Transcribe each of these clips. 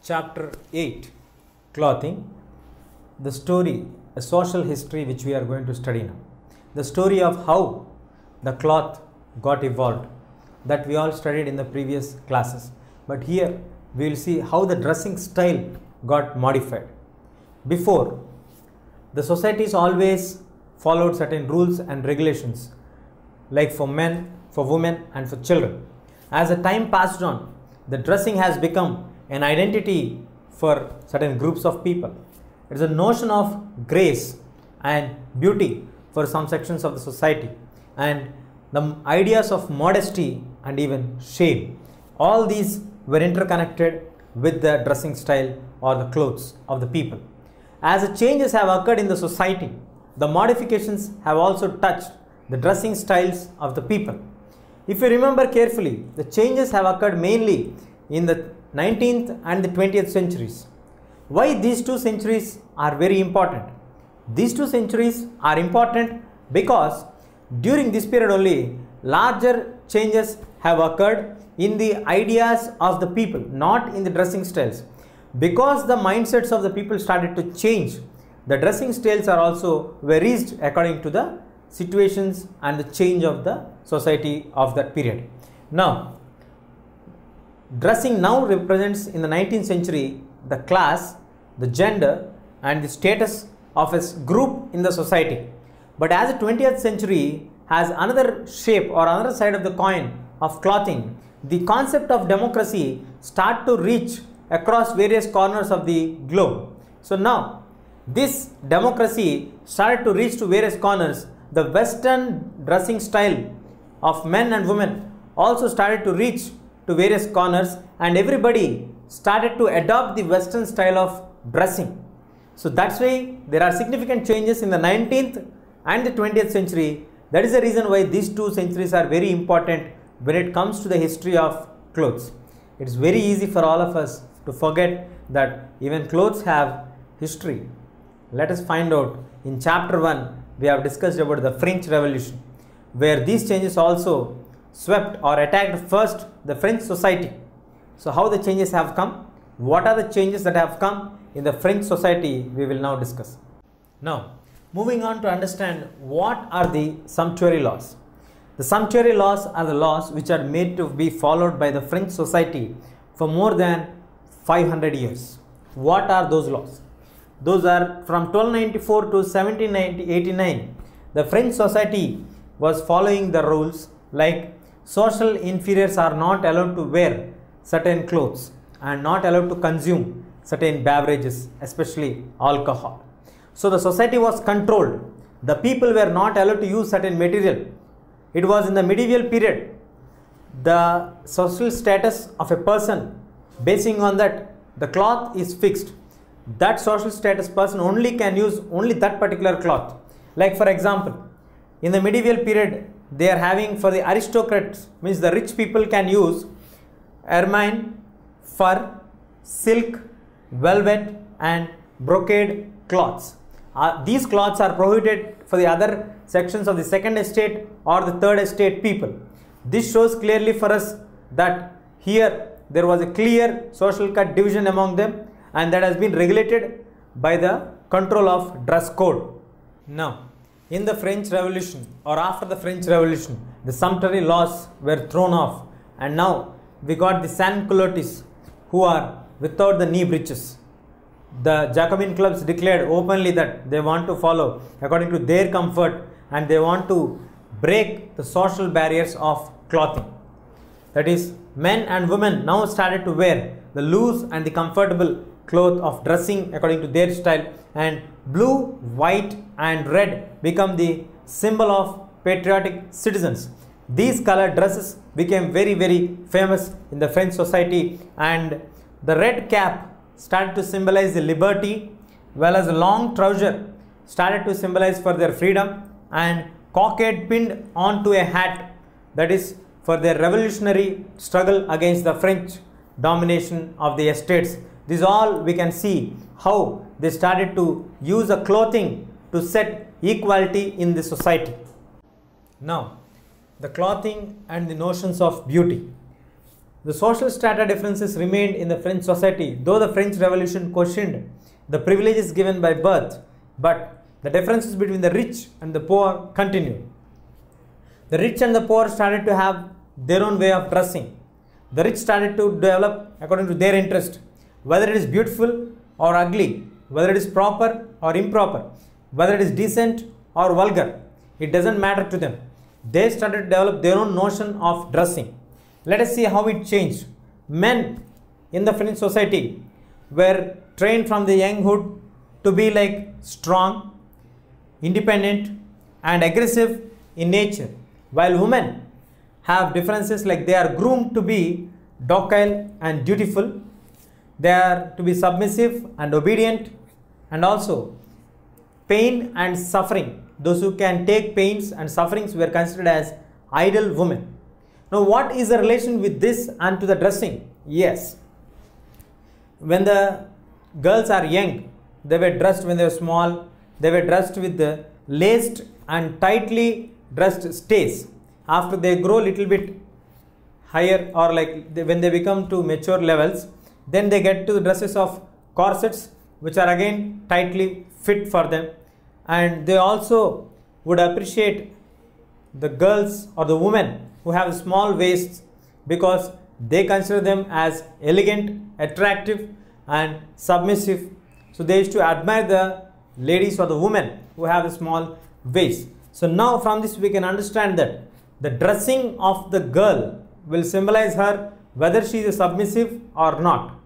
Chapter 8, Clothing, the story, a social history which we are going to study now. The story of how the cloth got evolved, that we all studied in the previous classes. But here we will see how the dressing style got modified. Before, the societies always followed certain rules and regulations, like for men, for women and for children. As the time passed on, the dressing has become an identity for certain groups of people. It is a notion of grace and beauty for some sections of the society, and the ideas of modesty and even shame. All these were interconnected with the dressing style or the clothes of the people. As the changes have occurred in the society, the modifications have also touched the dressing styles of the people. If you remember carefully, the changes have occurred mainly in the 19th and the 20th centuries. Why these two centuries are very important? These two centuries are important because during this period only larger changes have occurred in the ideas of the people, not in the dressing styles. Because the mindsets of the people started to change, the dressing styles are also varies according to the situations and the change of the society of that period. Now, dressing now represents in the 19th century the class, the gender and the status of a group in the society. But as the 20th century has another shape or another side of the coin of clothing, the concept of democracy start to reach across various corners of the globe. So now this democracy started to reach to various corners. The Western dressing style of men and women also started to reach to various corners, and everybody started to adopt the Western style of dressing. So that's why there are significant changes in the 19th and the 20th century. That is the reason why these two centuries are very important when it comes to the history of clothes. It is very easy for all of us to forget that even clothes have history. Let us find out. In chapter 1, we have discussed about the French Revolution, where these changes also swept or attacked first the French society. So how the changes have come, what are the changes that have come in the French society, we will now discuss. Now, moving on to understand what are the sumptuary laws. The sumptuary laws are the laws which are made to be followed by the French society for more than 500 years. What are those laws? Those are from 1294 to 1789. The French society was following the rules like social inferiors are not allowed to wear certain clothes and not allowed to consume certain beverages, especially alcohol. So the society was controlled. The people were not allowed to use certain material. It was in the medieval period. The social status of a person, basing on that, the cloth is fixed. That social status person only can use only that particular cloth. Like for example, in the medieval period, they are having for the aristocrats, means the rich people can use ermine, fur, silk, velvet and brocade cloths. These cloths are prohibited for the other sections of the second estate or the third estate people. This shows clearly for us that here there was a clear social cut division among them, and that has been regulated by the control of dress code. Now, in the French Revolution or after the French Revolution, the sumptuary laws were thrown off, and now we got the sans-culottes who are without the knee breeches. The Jacobin clubs declared openly that they want to follow according to their comfort and they want to break the social barriers of clothing. That is, men and women now started to wear the loose and the comfortable cloth of dressing according to their style, and blue, white and red become the symbol of patriotic citizens. These colored dresses became very famous in the French society, and the red cap started to symbolize the liberty, while as a long trouser started to symbolize for their freedom, and cockade pinned onto a hat, that is for their revolutionary struggle against the French domination of the estates. This all we can see how they started to use a clothing to set equality in the society. Now, the clothing and the notions of beauty. The social strata differences remained in the French society, though the French Revolution questioned the privileges given by birth, but the differences between the rich and the poor continued. The rich and the poor started to have their own way of dressing. The rich started to develop according to their interest, whether it is beautiful or ugly, whether it is proper or improper, whether it is decent or vulgar. It doesn't matter to them. They started to develop their own notion of dressing. Let us see how it changed. Men in the French society were trained from the younghood to be like strong, independent and aggressive in nature, while women have differences like they are groomed to be docile and dutiful, they are to be submissive and obedient, and also pain and suffering. Those who can take pains and sufferings were considered as idle women. Now, what is the relation with this and to the dressing? Yes, when the girls are young, they were dressed when they were small, they were dressed with the laced and tightly dressed stays. After they grow a little bit higher, or like when they become to mature levels, then they get to the dresses of corsets, which are again tightly fit for them. And they also would appreciate the girls or the women who have small waists, because they consider them as elegant, attractive and submissive. So they used to admire the ladies or the women who have a small waist. So now from this we can understand that the dressing of the girl will symbolize her, whether she is submissive or not,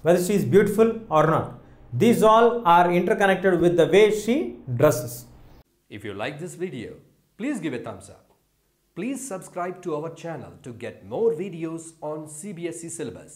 whether she is beautiful or not. These all are interconnected with the way she dresses. If you like this video, please give a thumbs up. Please subscribe to our channel to get more videos on CBSE syllabus.